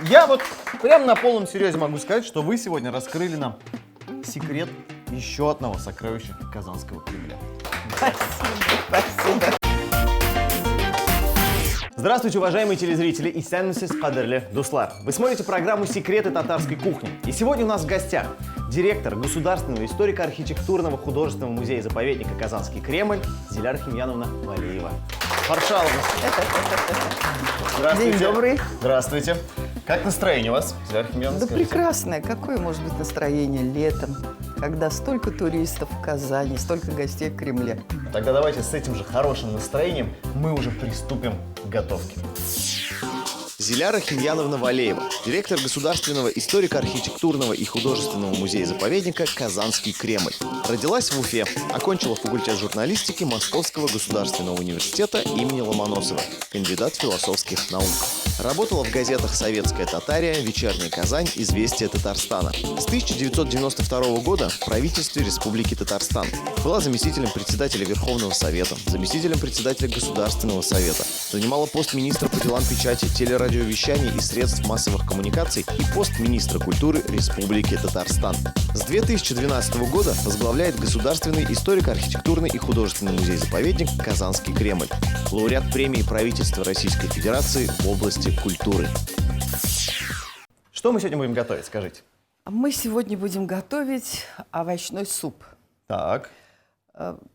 Я вот прям на полном серьезе могу сказать, что вы сегодня раскрыли нам секрет еще одного сокровища Казанского Кремля. Спасибо. Здравствуйте, уважаемые телезрители и сәнмісіз қадірлі достар. Вы смотрите программу «Секреты татарской кухни». И сегодня у нас в гостях директор Государственного историко-архитектурного художественного музея-заповедника «Казанский Кремль» Диляра Химьяновна Валеева. Пожалуйста. Здравствуйте. День добрый. Здравствуйте. Как настроение у вас, Диляра Химьяновна? Да скажите? прекрасное. Какое может быть настроение летом, когда столько туристов в Казани, столько гостей в Кремле? Тогда давайте с этим же хорошим настроением мы уже приступим к готовке. Диляра Химьяновна Валеева, директор Государственного историко-архитектурного и художественного музея-заповедника «Казанский Кремль». Родилась в Уфе, окончила факультет журналистики Московского государственного университета имени Ломоносова, кандидат философских наук. Работала в газетах «Советская Татария», «Вечерняя Казань», «Известия Татарстана». С 1992 года в правительстве Республики Татарстан. Была заместителем председателя Верховного Совета, заместителем председателя Государственного Совета. Занимала пост министра по делам печати, телерадиовещания и средств массовых коммуникаций и пост министра культуры Республики Татарстан. С 2012 года возглавляет Государственный историко-архитектурный и художественный музей-заповедник «Казанский Кремль». Лауреат премии правительства Российской Федерации в области культуры. Что мы сегодня будем готовить, скажите? Мы сегодня будем готовить овощной суп. Так.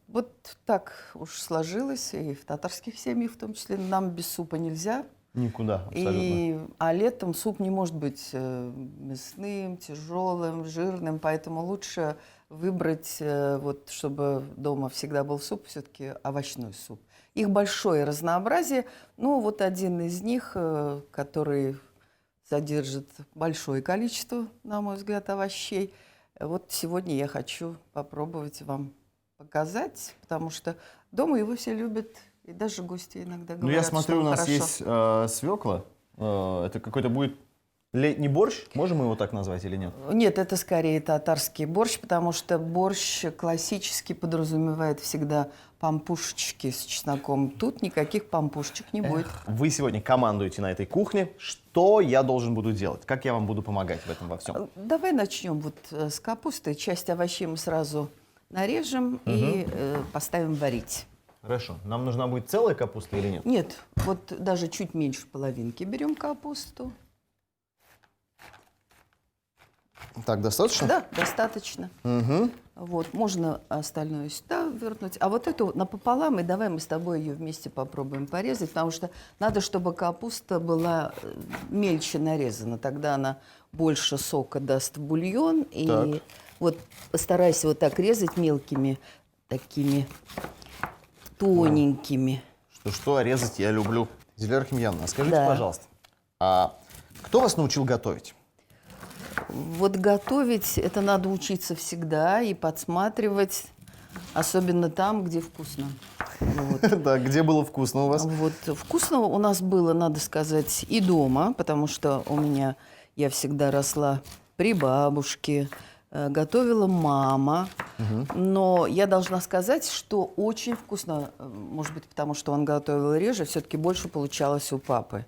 Вот так уж сложилось, и в татарских семьях в том числе. Нам без супа нельзя. Никуда, абсолютно. А летом суп не может быть мясным, тяжелым, жирным, поэтому лучше выбрать, вот, чтобы дома всегда был суп, все-таки овощной суп. Их большое разнообразие, ну вот один из них, который содержит большое количество, на мой взгляд, овощей. Вот сегодня я хочу попробовать вам показать, потому что дома его все любят. И даже гости иногда говорят, Ну, я смотрю, у нас хорошо. есть свекла. Это какой-то будет летний борщ. Можем мы его так назвать или нет? Нет, это скорее татарский борщ, потому что борщ классический подразумевает всегда пампушечки с чесноком. Тут никаких пампушечек не будет. Вы сегодня командуете на этой кухне. Что я должен буду делать? Как я вам буду помогать в этом во всем? Давай начнем вот с капусты. Часть овощей мы сразу нарежем и поставим варить. Хорошо. Нам нужна будет целая капуста или нет? Нет, вот даже чуть меньше половинки берем капусту. Так, достаточно? Да, достаточно. Угу. Вот, можно остальное сюда вернуть. А вот эту напополам, и давай мы с тобой ее вместе попробуем порезать, потому что надо, чтобы капуста была мельче нарезана. Тогда она больше сока даст в бульон. И Так. вот постарайся вот так резать мелкими, такими тоненькими. Что резать я люблю. Диляра Химьяновна, скажите, Да. пожалуйста, а кто вас научил готовить? Вот готовить это надо учиться всегда и подсматривать, особенно там, где вкусно. Вот. Да, где было вкусно у вас? Вот вкусно у нас было, надо сказать, и дома, потому что я всегда росла при бабушке, готовила мама. Но я должна сказать, что очень вкусно, может быть, потому что он готовил реже, все-таки больше получалось у папы.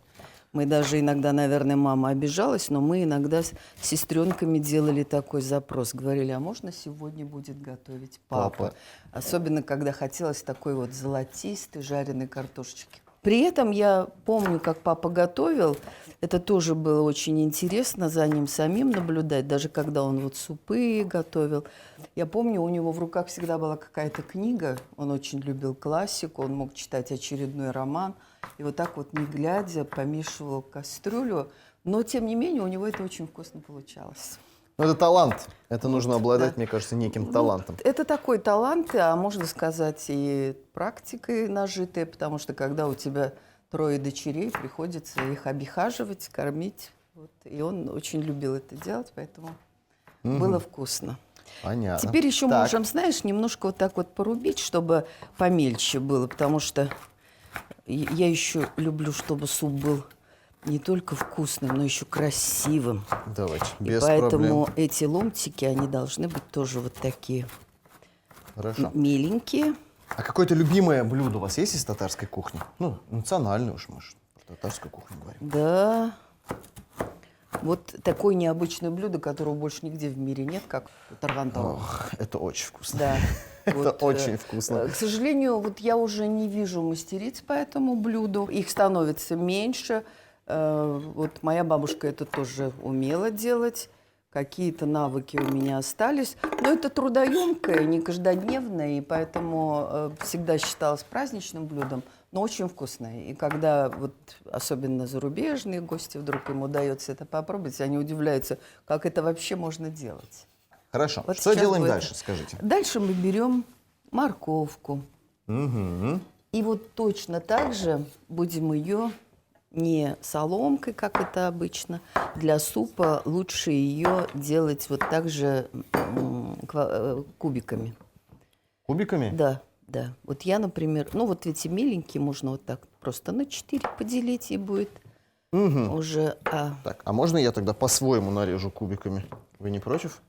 Мы даже иногда, наверное, мама обижалась, но мы иногда с сестренками делали такой запрос. Говорили, а можно сегодня будет готовить папа? Особенно, когда хотелось такой вот золотистой жареной картошечки. При этом я помню, как папа готовил. Это тоже было очень интересно за ним самим наблюдать, даже когда он вот супы готовил. Я помню, у него в руках всегда была какая-то книга. Он очень любил классику, он мог читать очередной роман. И вот так вот, не глядя, помешивал кастрюлю. Но, тем не менее, у него это очень вкусно получалось. Ну, это талант. Это нужно обладать, да. мне кажется, неким талантом. Ну, это такой талант, а можно сказать и практикой нажитая, потому что когда у тебя 3 дочерей, приходится их обихаживать, кормить. Вот. И он очень любил это делать, поэтому было вкусно. Понятно. Теперь еще Так. можем, знаешь, немножко вот так вот порубить, чтобы помельче было, потому что я еще люблю, чтобы суп был не только вкусным, но еще красивым. Давайте, И без поэтому проблем. эти ломтики, они должны быть тоже вот такие Хорошо. миленькие. А какое-то любимое блюдо у вас есть из татарской кухни? Ну, национальное уж, может. Про татарскую кухню говорим. Да. Вот такое необычное блюдо, которого больше нигде в мире нет, как тарвантал. Ох, это очень вкусно. Да. Это очень вкусно. К сожалению, вот я уже не вижу мастериц по этому блюду. Их становится меньше. Вот моя бабушка это тоже умела делать. Какие-то навыки у меня остались. Но это трудоемкое, не каждодневное, и поэтому всегда считалось праздничным блюдом, но очень вкусное. И когда вот особенно зарубежные гости, вдруг им удается это попробовать, они удивляются, как это вообще можно делать. Хорошо. Вот Что сейчас делаем будет. дальше, скажите? Дальше мы берем морковку. Угу. И вот точно так же будем ее не соломкой, как это обычно. Для супа лучше ее делать вот так же кубиками. Кубиками? Да, да. Вот я, например, ну вот эти миленькие можно вот так просто на 4 поделить, и будет уже... Так, а можно я тогда по-своему нарежу кубиками? Вы не против?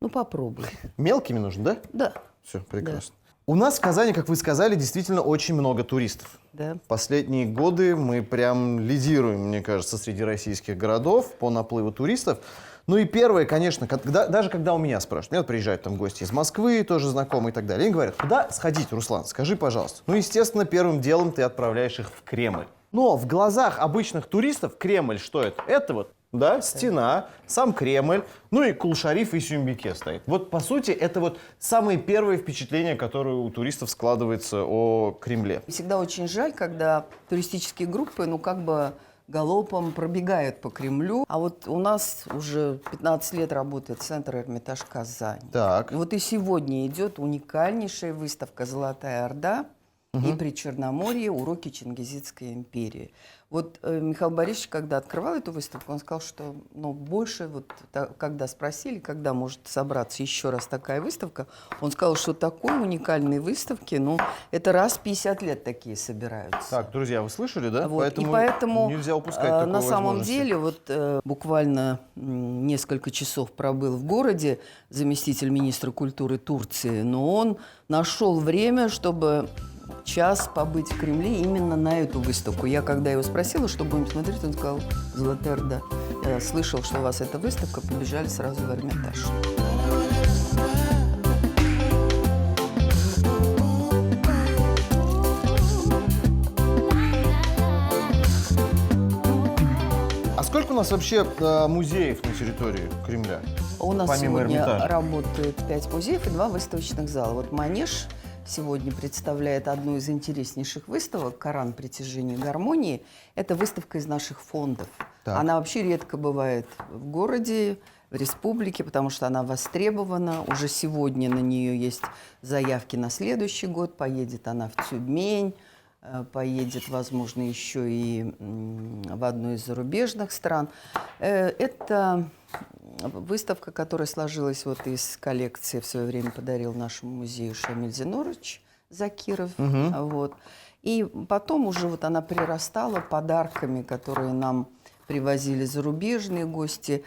Ну, попробуй. Мелкими нужно, да? Да, Все, прекрасно. У нас в Казани, как вы сказали, действительно очень много туристов. да. Последние годы мы прям лидируем, мне кажется, среди российских городов по наплыву туристов. Ну и первое, конечно, даже когда у меня спрашивают, мне вот приезжают там гости из Москвы, тоже знакомые и так далее, они говорят, куда сходить, Руслан, скажи, пожалуйста. Ну, естественно, первым делом ты отправляешь их в Кремль. Но в глазах обычных туристов Кремль что это? Это вот, да, стена, сам Кремль, ну и Кул-Шариф и Сюмбике стоит. Вот, по сути, это вот самые первые впечатления, которые у туристов складываются о Кремле. Всегда очень жаль, когда туристические группы, ну, как бы галопом пробегают по Кремлю. А вот у нас уже 15 лет работает центр Эрмитаж Казань. Так. И вот и сегодня идет уникальнейшая выставка «Золотая Орда» и при Черноморье уроки Чингизидской империи. Вот Михаил Борисович, когда открывал эту выставку, он сказал, что больше, вот, когда спросили, когда может собраться еще раз такая выставка, он сказал, что такой уникальной выставки, это раз в 50 лет такие собираются. Так, друзья, вы слышали, да? Вот. И поэтому нельзя упускать такой на самом возможности. деле вот буквально несколько часов пробыл в городе заместитель министра культуры Турции, но он нашел время, чтобы час побыть в Кремле именно на эту выставку. Я когда его спросила, что будем смотреть, он сказал: «Золотая Орда». Я слышал, что у вас эта выставка, побежали сразу в Эрмитаж. А сколько у нас вообще музеев на территории Кремля? У нас Помимо сегодня Эрмитажа? работает 5 музеев и 2 выставочных зала. Вот «Манеж» сегодня представляет одну из интереснейших выставок «Коран. Притяжение гармонии». Это выставка из наших фондов. Так. Она вообще редко бывает в городе, в республике, потому что она востребована. Уже сегодня на нее есть заявки на следующий год. Поедет она в Тюмень, поедет, возможно, еще и в одну из зарубежных стран. Это выставка, которая сложилась вот из коллекции, в свое время подарил нашему музею Шамиль Зинурович Закиров. Вот. И потом уже вот она прирастала подарками, которые нам привозили зарубежные гости.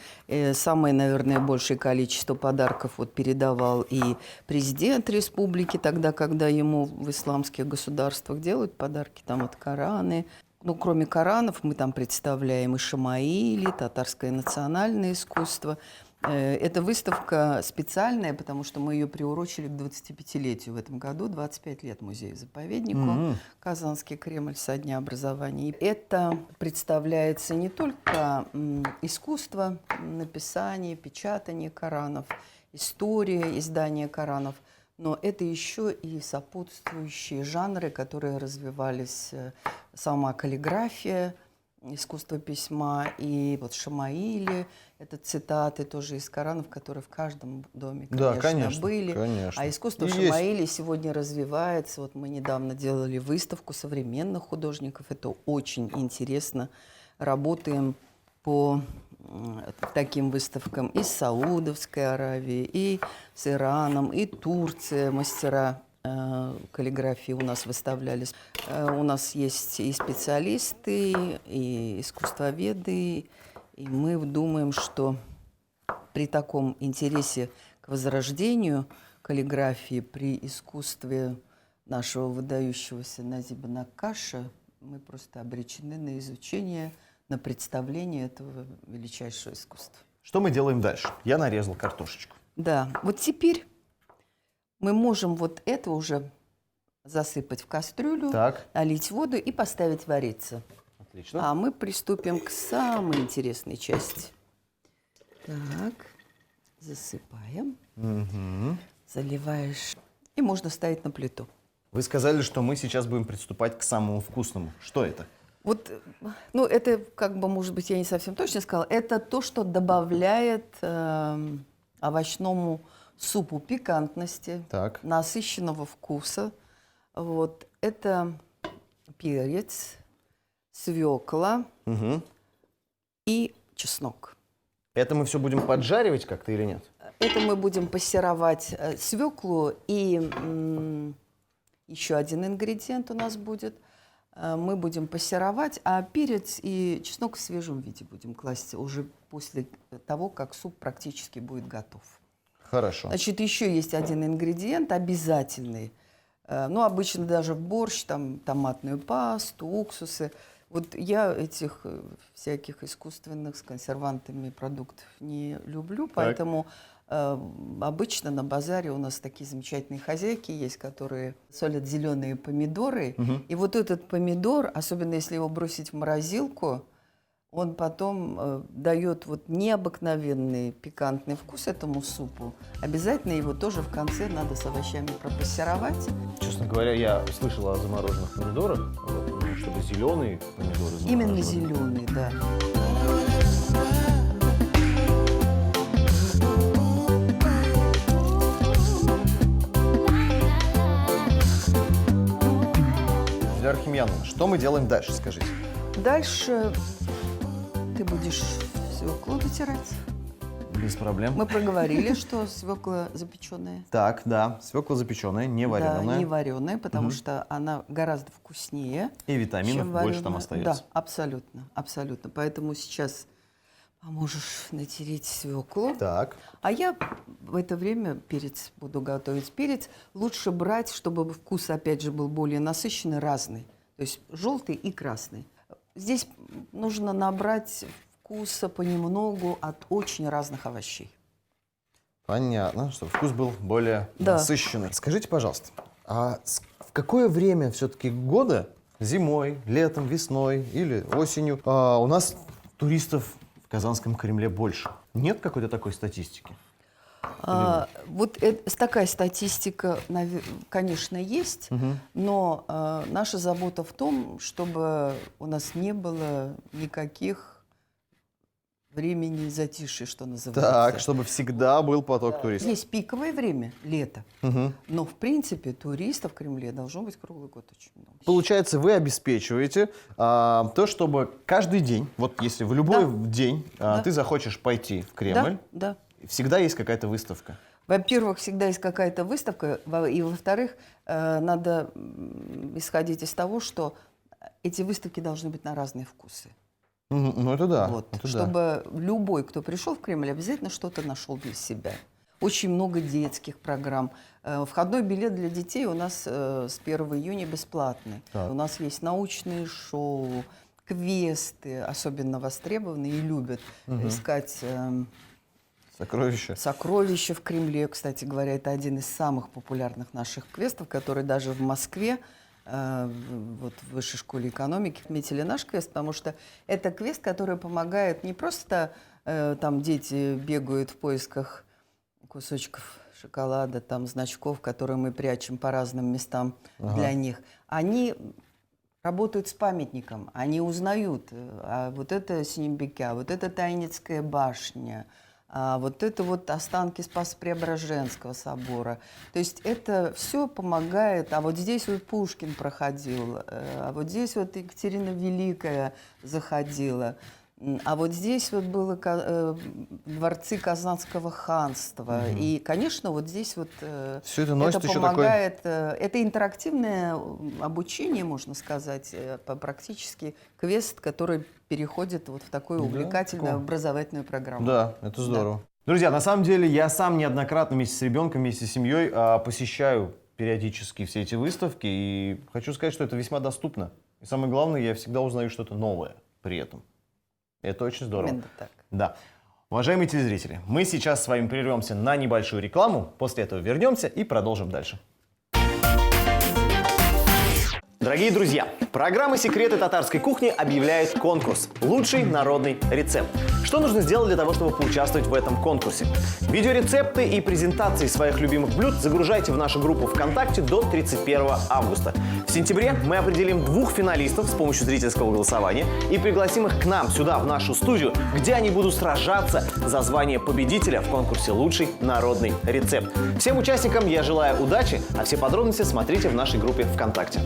Самое, наверное, большее количество подарков вот передавал и президент республики тогда, когда ему в исламских государствах делают подарки, там вот Кораны. Ну, кроме Коранов, мы там представляем и Шамаили, татарское национальное искусство. Эта выставка специальная, потому что мы ее приурочили к 25-летию в этом году, 25 лет музею-заповеднику Казанский Кремль со дня образования. И это представляется не только искусство написания, печатания Коранов, история издания Коранов, но это еще и сопутствующие жанры, которые развивались, сама каллиграфия, искусство письма, и вот Шамаили, это цитаты тоже из Коранов, которые в каждом доме, конечно, были. Конечно. А искусство И Шамаили сегодня развивается. Вот мы недавно делали выставку современных художников. Это очень интересно. Работаем по таким выставкам и с Саудовской Аравии, и с Ираном, и Турция, мастера каллиграфии у нас выставлялись. У нас есть и специалисты, и искусствоведы, и мы думаем, что при таком интересе к возрождению каллиграфии, при искусстве нашего выдающегося Назиба Накаша, мы просто обречены на изучение на представление этого величайшего искусства. Что мы делаем дальше? Я нарезал картошечку. Да, вот теперь мы можем вот это уже засыпать в кастрюлю, Так, налить воду и поставить вариться. отлично. А мы приступим к самой интересной части. Так, засыпаем, Мгм. заливаешь. И можно ставить на плиту. Вы сказали, что мы сейчас будем приступать к самому вкусному. Что это? Вот, ну, это, как бы, может быть, я не совсем точно сказала, это то, что добавляет овощному супу пикантности, Так. насыщенного вкуса. Вот, это перец, свекла Мгм. и чеснок. Это мы все будем поджаривать как-то или нет? Это мы будем пассеровать свеклу и еще один ингредиент у нас будет. Мы будем пассеровать, а перец и чеснок в свежем виде будем класть уже после того, как суп практически будет готов. Хорошо. Значит, еще есть один ингредиент обязательный. Ну, обычно даже в борщ, там, томатную пасту, уксусы. Вот я этих всяких искусственных с консервантами продуктов не люблю, поэтому обычно на базаре у нас такие замечательные хозяйки есть, которые солят зеленые помидоры. И вот этот помидор, особенно если его бросить в морозилку, он потом дает вот необыкновенный пикантный вкус этому супу. Обязательно его тоже в конце надо с овощами пропассеровать. Честно говоря, я слышал о замороженных помидорах, вот, ну, чтобы зеленые помидоры Именно замораживали. зеленый, да. Диляра Архимьяновна, что мы делаем дальше, скажите? Дальше ты будешь свеклу натирать. Без проблем. Мы проговорили, что свекла запеченная. Так, да, свекла запеченная, не вареная. Да, не вареная, потому что она гораздо вкуснее, И витаминов чем больше там вареная. остается. Да, абсолютно, абсолютно. Поэтому сейчас поможешь натереть свеклу. Так, А я в это время перец буду готовить. Перец лучше брать, чтобы вкус, опять же, был более насыщенный, разный. То есть желтый и красный. Здесь нужно набрать вкуса понемногу от очень разных овощей. понятно, чтобы вкус был более Да. насыщенный. Скажите, пожалуйста, в какое время все-таки года, зимой, летом, весной или осенью, у нас туристов в Казанском Кремле больше? Нет какой-то такой статистики? Вот такая статистика, конечно, есть, но наша забота в том, чтобы у нас не было никаких времени затишья, что называется. Так, чтобы всегда был поток туристов. Есть пиковое время, лето, Мгм. но в принципе туристов в Кремле должно быть круглый год очень много. Получается, вы обеспечиваете то, чтобы каждый день, вот если в любой Да. день Да. ты захочешь пойти в Кремль, Да, да. всегда есть какая-то выставка. Во-первых, всегда есть какая-то выставка, и во-вторых, надо исходить из того, что эти выставки должны быть на разные вкусы. Ну, это да. Вот, это да. чтобы любой, кто пришел в Кремль, обязательно что-то нашел для себя. Очень много детских программ. Входной билет для детей у нас с 1 июня бесплатный. Так. У нас есть научные шоу, квесты, особенно востребованные и любят искать Сокровища. сокровища в Кремле. Кстати говоря, это один из самых популярных наших квестов, который даже в Москве, вот в Высшей школе экономики, отметили наш квест, потому что это квест, который помогает не просто там дети бегают в поисках кусочков шоколада, там значков, которые мы прячем по разным местам для них. Они работают с памятником, они узнают, а вот это Синембеке, а вот это Тайницкая башня, а вот это вот останки Спас-Преображенского собора. То есть это все помогает. А вот здесь вот Пушкин проходил, а вот здесь вот Екатерина Великая заходила, а вот здесь вот было дворцы Казанского ханства. И, конечно, вот здесь вот Все это носит еще такой... помогает. Это интерактивное обучение, можно сказать, практически квест, который переходит вот в такую увлекательную такое. образовательную программу. Да, это здорово. Друзья, на самом деле я сам неоднократно вместе с ребенком, вместе с семьей посещаю периодически все эти выставки. И хочу сказать, что это весьма доступно. И самое главное, я всегда узнаю что-то новое при этом. Это очень здорово. Именно так. Да. Уважаемые телезрители, мы сейчас с вами прервемся на небольшую рекламу, после этого вернемся и продолжим дальше. Дорогие друзья, программа «Секреты татарской кухни» объявляет конкурс «Лучший народный рецепт». Что нужно сделать для того, чтобы поучаствовать в этом конкурсе? Видеорецепты и презентации своих любимых блюд загружайте в нашу группу ВКонтакте до 31 августа. В сентябре мы определим 2 финалистов с помощью зрительского голосования и пригласим их к нам сюда, в нашу студию, где они будут сражаться за звание победителя в конкурсе «Лучший народный рецепт». Всем участникам я желаю удачи, а все подробности смотрите в нашей группе ВКонтакте.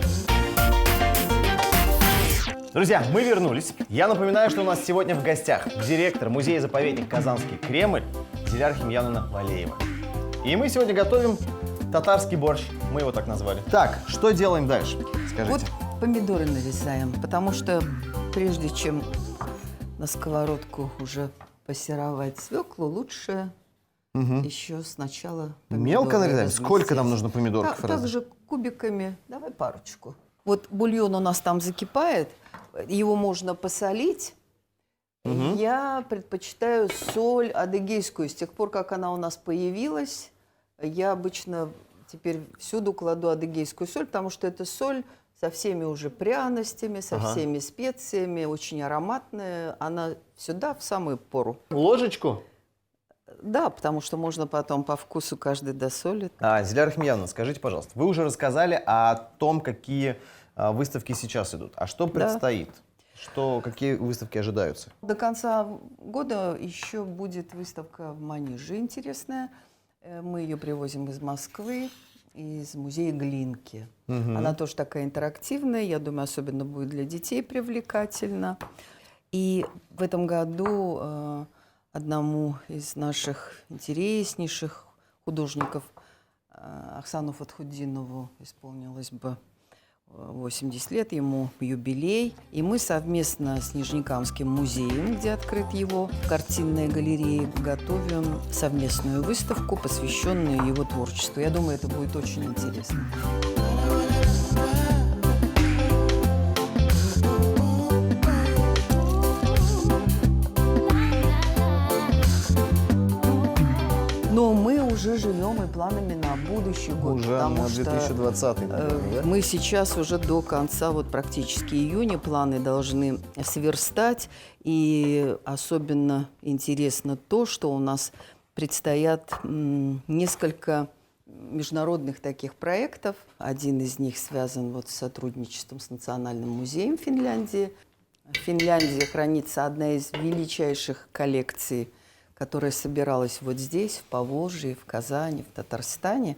Друзья, мы вернулись. Я напоминаю, что у нас сегодня в гостях директор музея-заповедник «Казанский Кремль» Диляра Химьяновна Валеева. И мы сегодня готовим татарский борщ, мы его так назвали. Так, что делаем дальше? Скажите. Вот помидоры нарезаем, потому что прежде чем на сковородку уже пассеровать свеклу, лучше еще сначала помидоры Мелко нарезаем? размесить. Сколько нам нужно помидоров? Также кубиками, давай парочку. Вот бульон у нас там закипает, его можно посолить. Я предпочитаю соль адыгейскую. С тех пор, как она у нас появилась, я обычно теперь всюду кладу адыгейскую соль, потому что это соль со всеми уже пряностями, со всеми специями, очень ароматная. Она сюда в самую пору. Ложечку? Да, потому что можно потом по вкусу каждый досолит. Диляра Химьяновна, скажите, пожалуйста, вы уже рассказали о том, какие выставки сейчас идут. А что предстоит? Какие выставки ожидаются? До конца года еще будет выставка в Маниже интересная. Мы ее привозим из Москвы, из музея Глинки. Она тоже такая интерактивная, я думаю, особенно будет для детей привлекательна. И в этом году одному из наших интереснейших художников, Ахсану Фатхуддинову, исполнилось бы 80 лет, ему юбилей. И мы совместно с Нижнекамским музеем, где открыт его картинная галерея, готовим совместную выставку, посвященную его творчеству. Я думаю, это будет очень интересно. Но мы уже живем и планами на будущий год. Уже потому на 2020, наверное, да? Мы сейчас уже до конца, вот практически июня, планы должны сверстать. И особенно интересно то, что у нас предстоят несколько международных таких проектов. Один из них связан вот с сотрудничеством с Национальным музеем Финляндии. В Финляндии хранится одна из величайших коллекций, которая собиралась вот здесь, в Поволжье, в Казани, в Татарстане,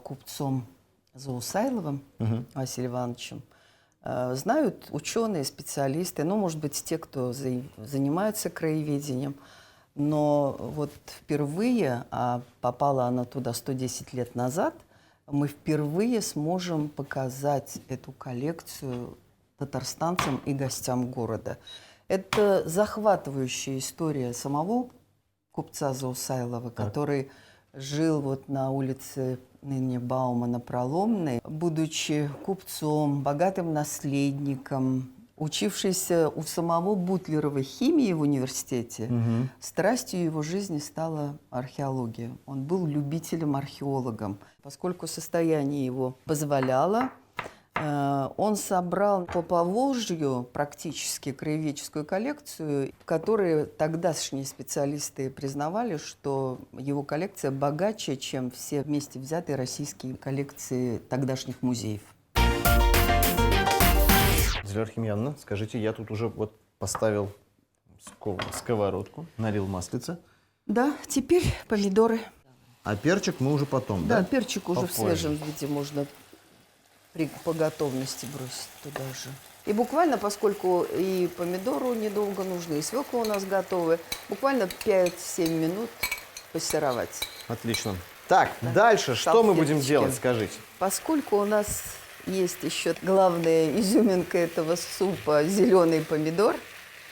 купцом Заусайловым Василием Ивановичем. Знают ученые, специалисты, ну, может быть, те, кто занимаются краеведением. Но вот впервые, а попала она туда 110 лет назад, мы впервые сможем показать эту коллекцию татарстанцам и гостям города. Это захватывающая история самого купца Заусайлова, который жил вот на улице ныне Баумана Проломной, будучи купцом, богатым наследником, учившийся у самого Бутлерова химии в университете, страстью его жизни стала археология. Он был любителем-археологом. Поскольку состояние его позволяло, он собрал по Поволжью практически краеведческую коллекцию, в которой тогдашние специалисты признавали, что его коллекция богаче, чем все вместе взятые российские коллекции тогдашних музеев. Диляра Химьяновна, скажите, я тут уже вот поставил сковородку, налил маслица. Да, теперь помидоры. А перчик мы уже потом, да? Да, перчик уже в Попозже. свежем виде можно по готовности бросить туда же. И буквально, поскольку и помидору недолго нужны, и свекла у нас готовы, буквально 5-7 минут пассеровать. Отлично. Так, дальше что мы будем делать, скажите? Поскольку у нас есть еще главная изюминка этого супа – зеленый помидор,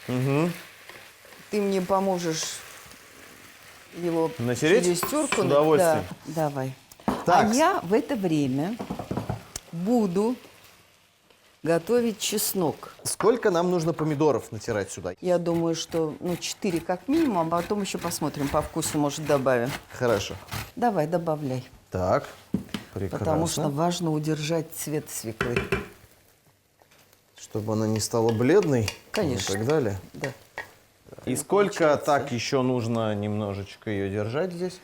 ты мне поможешь его натереть? через терку. С удовольствием. Да, давай. Так. А я в это время буду готовить чеснок. Сколько нам нужно помидоров натирать сюда? Я думаю, что 4 как минимум, а потом еще посмотрим, по вкусу, может, добавим. Хорошо. Давай, добавляй. Так, прекрасно. Потому что важно удержать цвет свеклы. Чтобы она не стала бледной. Конечно. И так далее. Да. И сколько так еще нужно немножечко ее держать здесь?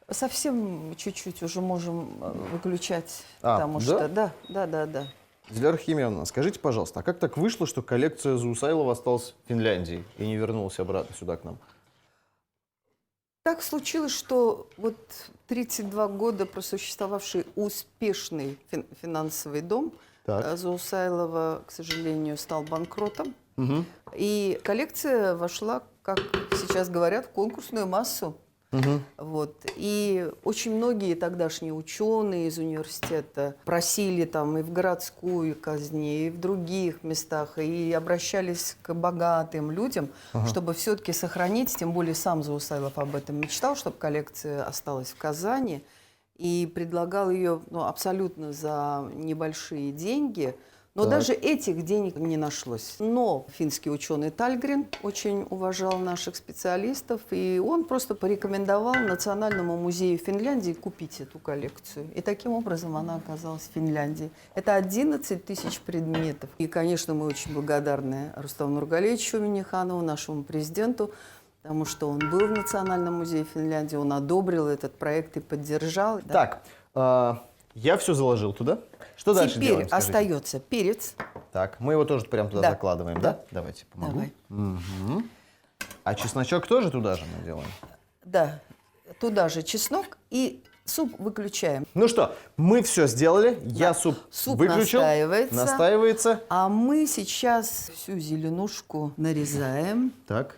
Совсем чуть-чуть уже можем выключать, А, потому да? что... Да. Диляра Химьяновна, скажите, пожалуйста, а как так вышло, что коллекция Заусайлова осталась в Финляндии и не вернулась обратно сюда к нам? Так случилось, что вот 32 года просуществовавший успешный финансовый дом Так. Заусайлова, к сожалению, стал банкротом. Угу. И коллекция вошла, как сейчас говорят, в конкурсную массу. Угу. Вот. И очень многие тогдашние ученые из университета просили там и в городскую казне, и в других местах, и обращались к богатым людям, чтобы все-таки сохранить, тем более сам Заусайлов об этом мечтал, чтобы коллекция осталась в Казани, и предлагал ее абсолютно за небольшие деньги. Но Так. даже этих денег не нашлось. Но финский ученый Тальгрен очень уважал наших специалистов, и он просто порекомендовал Национальному музею Финляндии купить эту коллекцию. И таким образом она оказалась в Финляндии. Это 11 тысяч предметов. И, конечно, мы очень благодарны Рустаму Нургалиевичу Минниханову, нашему президенту, потому что он был в Национальном музее Финляндии, он одобрил этот проект и поддержал. Так, я все заложил туда. Что дальше Теперь делаем, скажите? остается перец. Так, мы его тоже прямо туда Да. закладываем, да? Да. Давайте, помогу. Давай. Мгм. А чесночок тоже туда же мы делаем? Да, туда же чеснок и суп выключаем. Ну что, мы все сделали, я суп Суп выключил. настаивается. Настаивается. А мы сейчас всю зеленушку нарезаем. Так,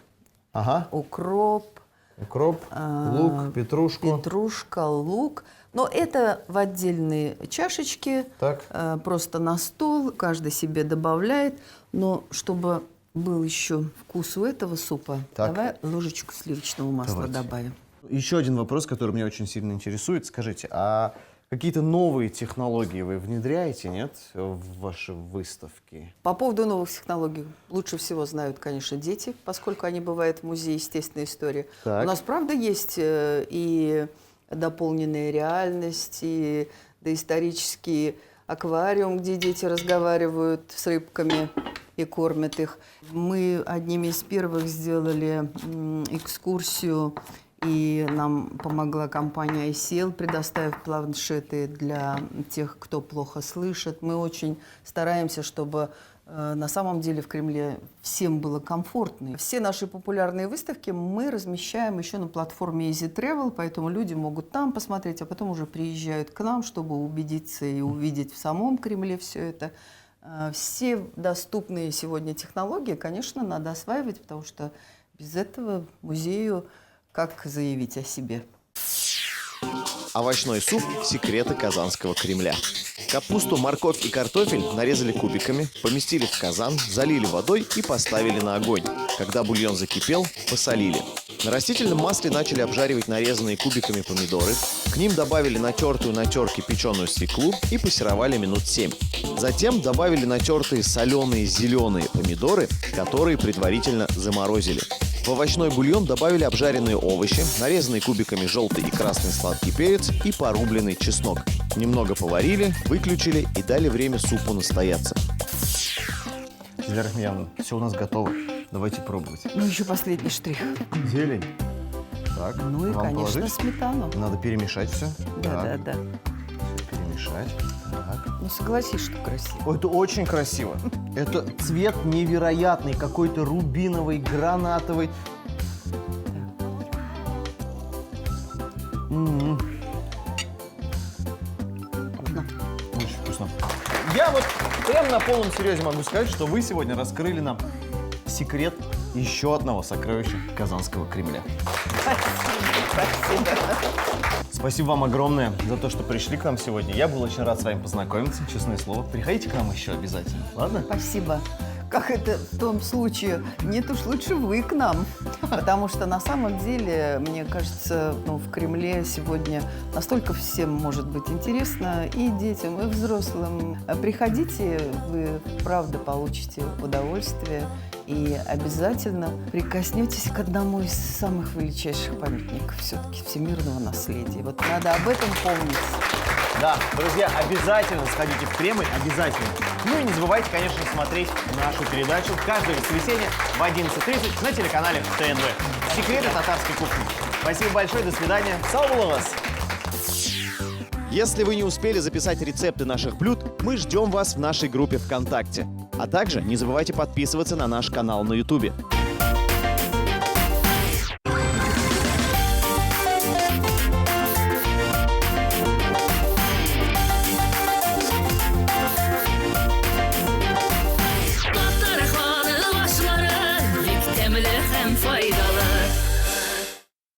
ага, Укроп, укроп, лук, петрушку. петрушка, лук. Но это в отдельные чашечки, Так. просто на стол, каждый себе добавляет. Но чтобы был еще вкус у этого супа, Так. давай ложечку сливочного масла Давайте. добавим. Еще один вопрос, который меня очень сильно интересует. Скажите, а какие-то новые технологии вы внедряете, нет, в ваши выставки? По поводу новых технологий лучше всего знают, конечно, дети, поскольку они бывают в Музее естественной истории. Так. У нас, правда, есть и дополненная реальность, и доисторический аквариум, где дети разговаривают с рыбками и кормят их. Мы одними из первых сделали экскурсию, и нам помогла компания iSell, предоставив планшеты для тех, кто плохо слышит. Мы очень стараемся, чтобы на самом деле в Кремле всем было комфортно. Все наши популярные выставки мы размещаем еще на платформе Easy Travel, поэтому люди могут там посмотреть, а потом уже приезжают к нам, чтобы убедиться и увидеть в самом Кремле все это. Все доступные сегодня технологии, конечно, надо осваивать, потому что без этого музею как заявить о себе? Овощной суп «Секреты Казанского Кремля». Капусту, морковь и картофель нарезали кубиками, поместили в казан, залили водой и поставили на огонь. Когда бульон закипел, посолили. На растительном масле начали обжаривать нарезанные кубиками помидоры. К ним добавили натертую на терке печеную свеклу и пассеровали минут 7. Затем добавили натертые соленые зеленые помидоры, которые предварительно заморозили. В овощной бульон добавили обжаренные овощи, нарезанные кубиками желтый и красный сладкий перец и порубленный чеснок. Немного поварили, выключили и дали время супу настояться. Диляра Химьяновна, все у нас готово. Давайте пробовать. Ну, еще последний штрих. Зелень. Так, Ну и, вам конечно, положить? сметану. Надо перемешать все. Да. Все перемешать. Так. Ну, согласись, что красиво. Ой, это очень красиво. Это цвет невероятный, какой-то рубиновый, гранатовый. Очень вкусно. Я вот прям на полном серьезе могу сказать, что вы сегодня раскрыли нам секрет еще одного сокровища Казанского Кремля. Спасибо. Спасибо вам огромное за то, что пришли к нам сегодня. Я был очень рад с вами познакомиться, честное слово. Приходите к нам еще обязательно, ладно? Спасибо. как это в том случае, нет уж лучше вы к нам. Потому что на самом деле, мне кажется, в Кремле сегодня настолько всем может быть интересно, и детям, и взрослым. Приходите, вы правда получите удовольствие и обязательно прикоснетесь к одному из самых величайших памятников все-таки всемирного наследия. Вот надо об этом помнить. Да, друзья, обязательно сходите в Кремль, обязательно. Ну и не забывайте, конечно, смотреть нашу передачу каждое воскресенье в 11:30 на телеканале ТНВ. Секреты татарской кухни. Спасибо большое, до свидания. Сау было вас! Если вы не успели записать рецепты наших блюд, мы ждем вас в нашей группе ВКонтакте. А также не забывайте подписываться на наш канал на Ютубе.